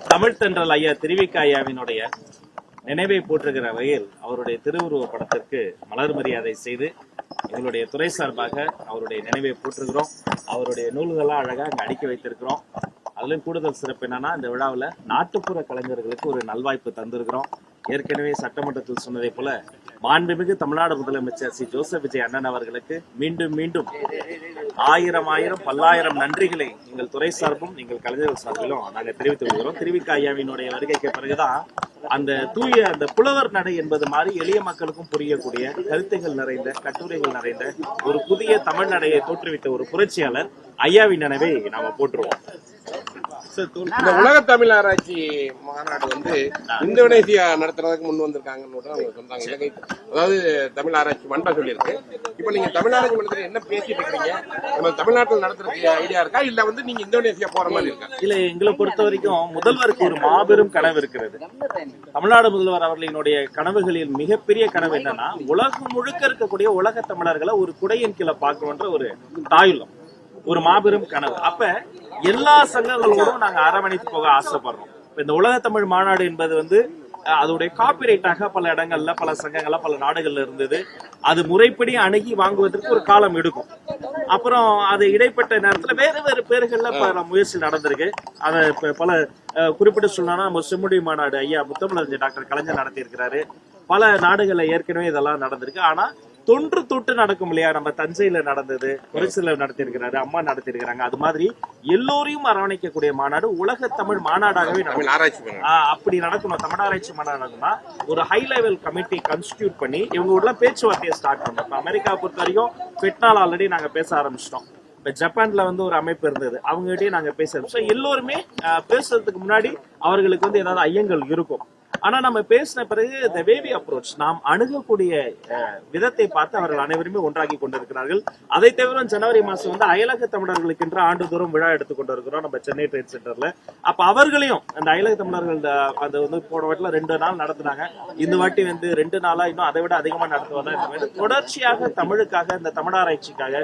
தமிழ் தென்றல் ஐயா திருவிக ஐயாவினுடைய நினைவை போற்றுகிற வகையில் அவருடைய திருவுருவ படத்திற்கு மலர் மரியாதை செய்து எங்களுடைய துறை சார்பாக அவருடைய நினைவை போற்றுகிறோம். அவருடைய நூல்கள்லாம் அழகா அங்க அடுக்கி வைத்திருக்கிறோம். அதுலயும் கூடுதல் சிறப்பு என்னன்னா, இந்த விழாவில் நாட்டுப்புற கலைஞர்களுக்கு ஒரு நல்வாய்ப்பு தந்திருக்கிறோம். ஏற்கனவே சட்டமன்றத்தில் சொன்னதை போல மாண்புமிகு தமிழ்நாடு முதலமைச்சர் சி ஜோசப் விஜய் அண்ணன் அவர்களுக்கு மீண்டும் மீண்டும் ஆயிரம் பல்லாயிரம் நன்றிகளை எங்கள் துறை சார்பும் எங்கள் கலைஞர்கள் சார்பிலும் நாங்கள் தெரிவித்துக் கொள்கிறோம். திருவிக ஐயாவினுடைய வருகைக்கு பிறகுதான் அந்த அந்த புலவர் நடை என்பது மாதிரி எளிய மக்களுக்கும் புரியக்கூடிய கருத்துகள் நிறைந்த கட்டுரைகள் நிறைந்த ஒரு புதிய தமிழ் நடையை தோற்றுவித்த ஒரு புரட்சியாளர் ஐயாவின் நினைவை நாம போற்றுவோம். இந்த உலக தமிழ் ஆராய்ச்சி மாநாடு இந்தோனேசியா நடத்துறதுக்கு முன் வந்திருக்காங்கன்னு சொன்னாங்க. இலங்கை அதாவது தமிழ் ஆராய்ச்சி மன்றம் சொல்லியிருக்கு. இப்ப நீங்க தமிழ் ஆராய்ச்சி மன்றத்துல என்ன பேசிட்டு இருக்கீங்க? நம்ம தமிழ்நாட்டில் நடத்துறதுக்கு ஐடியா இருக்கா, இல்ல நீங்க இந்தோனேசியா போற மாதிரி இருக்கா? இல்ல, எங்களை பொறுத்த வரைக்கும் முதல்வருக்கு ஒரு மாபெரும் கனவு இருக்கிறது. தமிழ்நாடு முதல்வர் அவர்களினுடைய கனவுகளில் மிகப்பெரிய கனவு என்னன்னா, உலகம் முழுக்க இருக்கக்கூடிய உலக தமிழர்களை ஒரு குடையின் கீழே பார்க்கணுன்ற ஒரு தாயுள்ளம், ஒரு மாபெரும் கனவு. அப்ப எல்லா சங்கங்களோடும் நாங்க அரவணைத்து போக ஆசைப்படுறோம். இந்த உலக தமிழ் மாநாடு என்பது அதோடைய காப்பிரைட்டாக பல இடங்கள்ல பல சங்கங்கள்ல பல நாடுகள்ல இருந்தது. அது முறைப்படி அணுகி வாங்குவதற்கு ஒரு காலம் எடுக்கும். அப்புறம் அது இடைப்பட்ட நேரத்துல வேறு வேறு பேர்கள்ல பல முயற்சி நடந்திருக்கு. அதை பல குறிப்பிட்டு சொல்லணும்னா, நம்ம செம்முடி மாநாடு ஐயா முத்தமிழறிஞர் டாக்டர் கலைஞர் நடத்தி இருக்கிறாரு. பல நாடுகள்ல ஏற்கனவே இதெல்லாம் நடந்திருக்கு. ஆனா தொன்று தொட்டு நடக்கும் இல்லையா? நம்ம தஞ்சையில நடந்தது, குறிச்சியில நடத்திருக்கிறாரு, அம்மா நடத்திருக்கிறாங்க. அது மாதிரி எல்லோரையும் அரவணைக்கக்கூடிய மாநாடு உலக தமிழ் மாநாடாகவே அப்படி நடக்கணும். தமிழ் ஆராய்ச்சி மாநாடு நடக்கும்னா ஒரு ஹை லெவல் கமிட்டி கான்ஸ்டிடியூட் பண்ணி இவங்க பேச்சுவார்த்தையை ஸ்டார்ட் பண்ணோம். இப்ப அமெரிக்கா பொறுத்த வரைக்கும் பெட்னால் ஆல்ரெடி நாங்க பேச ஆரம்பிச்சிட்டோம். இப்ப ஜப்பான்ல ஒரு அமைப்பு இருந்தது, அவங்ககிட்டயே நாங்க பேச ஆரம்பிச்சோம். எல்லோருமே பேசுறதுக்கு முன்னாடி அவர்களுக்கு ஏதாவது ஐயங்கள் இருக்கும். ஆனா நம்ம பேசின பிறகு the way we approach, நாம் அணுகக்கூடிய விதத்தை பார்த்து அவர்கள் அனைவருமே ஒன்றாகி கொண்டிருக்கிறார்கள். அதை தவிர ஜனவரி மாசம் அயலக தமிழர்களுக்கு என்று ஆண்டுதோறும் விழா எடுத்துக் கொண்டிருக்கிறோம் நம்ம சென்னை ட்ரேட் சென்டர்ல. அப்ப அவர்களையும் அந்த அயலக தமிழர்கள் அந்த போன வாட்டில 2 நாள் நடத்தினாங்க. இந்த வாட்டி 2 நாளா இன்னும் அதை விட அதிகமா நடத்துவதா தொடர்ச்சியாக தமிழுக்காக இந்த தமிழாராய்ச்சிக்காக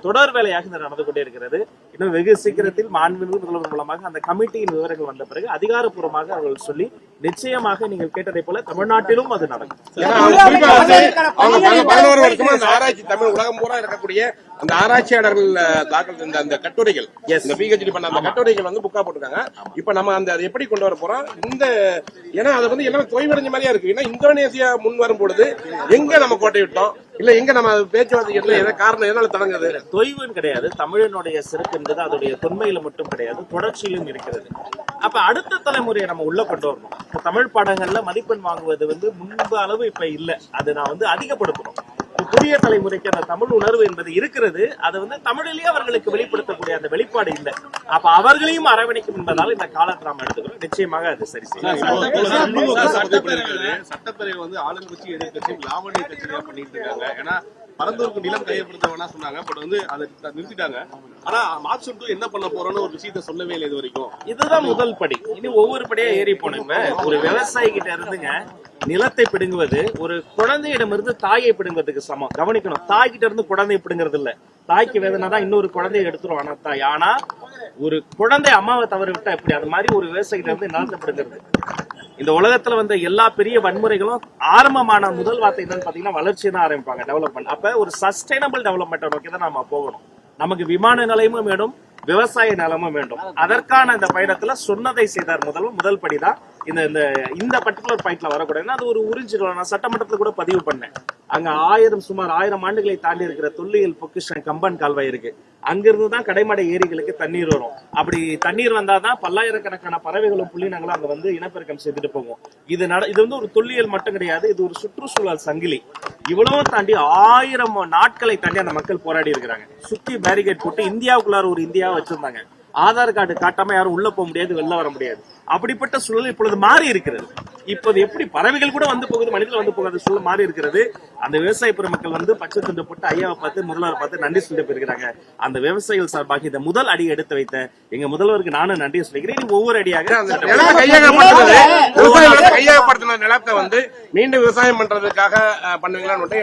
தொடர் வேலையாக இந்த நடந்து கொண்டே இருக்கிறது. இன்னும் வெகு சீக்கிரத்தில் மாண்புமிகு முதல்வர் மூலமாக அந்த கமிட்டியின் விவரங்கள் வந்த பிறகு அதிகாரப்பூர்வமாக அவர்கள் சொல்லி நிச்சயமாக நீங்கள் கேட்டதை போல தமிழ்நாட்டிலும் அது நடக்கும். 11 வருஷமா அந்த ஆராய்ச்சி தமிழ் உலகம் பூரா இருக்கக்கூடிய அந்த ஆராய்ச்சியாளர்கள் தாக்கல் அந்த கட்டுரைகள், இந்த பிஹெச்டி பண்ண அந்த கட்டுரைகள் புக்கா போட்டுருக்காங்க. இப்ப நம்ம அதை எப்படி கொண்டு வர போறோம்? ஏன்னா அது எல்லாம் தொய்வடைஞ்ச மாதிரியா இருக்கு. ஏன்னா இந்தோனேசியா முன் வரும் பொழுது எங்க நம்ம கோட்டை விட்டோம், இல்ல எங்க நம்ம பேச்சுவார்த்தை காரணம் எதனால தொடங்குது? தொய்வுன்னு கிடையாது. தமிழனுடைய சிறப்பு என்பது அதோடைய தொன்மையில மட்டும் கிடையாது, தொடர்ச்சியிலும் இருக்கிறது. அப்ப அடுத்த தலைமுறையை நம்ம உள்ள கொண்டு வரணும். தமிழ் பாடங்கள்ல மதிப்பெண் வாங்குவது முன்பு அளவு இப்ப இல்ல. அது நான் அதிகப்படுத்தணும். புதிய தலைமுறைக்கு அந்த தமிழ் உணர்வு என்பது இருக்கிறது. அது தமிழிலேயே அவர்களுக்கு வெளிப்படுத்தக்கூடிய அந்த வெளிப்பாடு இல்லை. அப்ப அவர்களையும் அரவணைக்கும் என்பதால் இந்த காலத்தை நாம் எடுத்துக்கிறோம். நிச்சயமாக அது சரி செய்யும். சட்டப்பேரவை ஆளுங்கட்சி எதிர்கட்சியும் லாவணிய கட்சியா பண்ணிட்டு இருக்காங்க. ஏன்னா பரந்தூருக்கு நிலம் கையப்படுத்த வேணா சொன்னாங்க, பட் அதை நிறுத்திட்டாங்க. ஆனா மார்ச் என்ன பண்ண போறோம்னு ஒரு விஷயத்த சொல்லவே இல்லை இது வரைக்கும். இதுதான் முதல் படி. இனி ஒவ்வொரு படியா ஏறி போனீங்க. ஒரு விவசாயி கிட்ட இருந்துங்க நிலத்தை பிடுங்குவது ஒரு குழந்தையிடமிருந்து தாயை பிடுங்குவதற்கு சமம். கவனிக்கணும், தாய் கிட்ட இருந்து குழந்தையை பிடுங்கிறது இல்ல. தாய்க்கு வேதனைதான் இன்னொரு குழந்தையை எடுத்துரும் ஆனா தாய். ஆனா ஒரு குழந்தை அம்மாவை தவறு விட்டா எப்படி, அது மாதிரி ஒரு விவசாயிகிட்ட இருந்து நிலத்தை பிடுங்கிறது. இந்த உலகத்துல எல்லா பெரிய வன்முறைகளும் ஆரம்பமான முதல் வார்த்தை என்னன்னு பாத்தீங்கன்னா வளர்ச்சி தான் ஆரம்பிப்பாங்க, டெவலப்மெண்ட். அப்ப ஒரு சஸ்டைனபிள் டெவலப்மெண்ட் நோக்கி தான் நம்ம போகணும். நமக்கு விமான நிலையமும் வேணும், விவசாய நிலமும் வேண்டும். அதற்கான இந்த பயணத்துல சொன்னதை செய்தார் முதல் படிதான் இந்த பர்டிகுலர் பாயிண்ட்ல வரக்கூடாது. அது ஒரு உறிஞ்சிடும். நான் சட்டமன்றத்துல கூட பதிவு பண்ணேன். அங்க சுமார் 1000 ஆண்டுகளை தாண்டி இருக்கிற தொல்லியல் பொக்கிஷன் கம்பன் கால்வாய் இருக்கு. அங்கிருந்து தான் கடைமடை ஏரிகளுக்கு தண்ணீர் வரும். அப்படி தண்ணீர் வந்தாதான் பல்லாயிரக்கணக்கான பறவைகளும் புள்ளினங்களும் அங்க இனப்பெருக்கம் செய்துட்டு போகும். இது ஒரு தொல்லியல் மட்டும் கிடையாது, இது ஒரு சுற்றுச்சூழல் சங்கிலி. இவ்வளவு தாண்டி 1000 நாட்களை தாண்டி அந்த மக்கள் போராடி இருக்கிறாங்க. சுத்தி பேரிகேட் போட்டு இந்தியாவுக்குள்ளார ஒரு இந்தியாவை வச்சிருந்தாங்க. ஆதார் கார்டு காட்டாம யாரும் உள்ள போக முடியாது, வெளில வர முடியாது. அப்படிப்பட்ட சூழல் இப்பொழுது மாறி இருக்கிறது. இப்போது எப்படி பறவைகள் கூட வந்து போகுது, மனிதர்கள் வந்து போகாத சூழல் மாறி இருக்கிறது. அந்த விவசாய பெருமக்கள் வந்து பச்சை துண்டு போட்டு ஐயாவை பார்த்து முதல்வரை பார்த்து நன்றி சொல்லிட்டு போயிருக்கிறாங்க. அந்த விவசாயிகள் சார்பாக இந்த முதல் அடி எடுத்து வைத்த எங்க முதல்வருக்கு நானும் நன்றி சொல்லிக்கிறேன். ஒவ்வொரு அடியாக கையகப்படுத்தின நிலத்தை வந்து மீண்டும் விவசாயம் பண்றதுக்காக பண்ணுவீங்களான்னு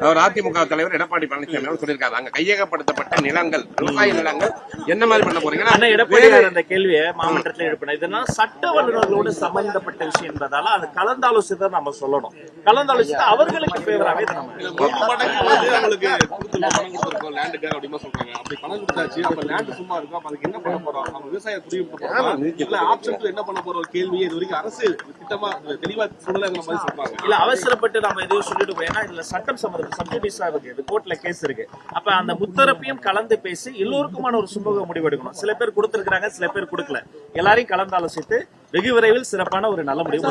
அவர் அதிமுக தலைவர் எடப்பாடி பழனிசாமி அவர் சொல்லியிருக்காரு. அங்க கையகப்படுத்தப்பட்ட நிலங்கள், விவசாய நிலங்கள் என்ன மாதிரி பண்ண போறீங்க? எடப்பாடி அந்த கேள்வியை மாமன்றத்தில் எழுப்பின. இதெல்லாம் சட்ட வல்லுநர்களோடு சம்பந்தப்பட்ட விஷயம் என்பதால அது கலந்தாலோசித்து தான் நம்ம சொல்லணும். கலந்தாலோசித்து அவர்களுக்கு ஃபேவராவே நம்ம அவங்களுக்கு பணம் கொடுத்துருக்கோம் லேண்டுக்கு அப்படின்னு சொல்றாங்க. அப்படி பணம் கொடுத்தாச்சு, அப்ப லேண்ட் சும்மா இருக்கும், அப்ப அதுக்கு என்ன பண்ண போறோம்? அவங்க விவசாய குடியிருப்பு ஆப்ஷன் என்ன பண்ண போற ஒரு கேள்வியை இது வரைக்கும் அரசு திட்டமா தெளிவா சொல்லலங்கிற மாதிரி சொல்றாங்க. இல்ல அவசரப்பட்டு நம்ம எதுவும் சொல்லிட்டு போயினா இதுல சட்டம் சம்பந்தம் சப்ஜெக்டிஸா இருக்கு, இது கோர்ட்ல கேஸ் இருக்கு. அப்ப அந்த முத்தரப்பையும் கலந்து பேசி எல்லோருக்குமான ஒரு சுமூக முடிவு எடுக்கணும். சில பேர் கொடுத்திருக்காங்க, சில பேர் கொடுக்கல. எல்லாரையும் கலந்து ஆலோசித்து வெகு விரைவில் சிறப்பான ஒரு நல்ல முடிவு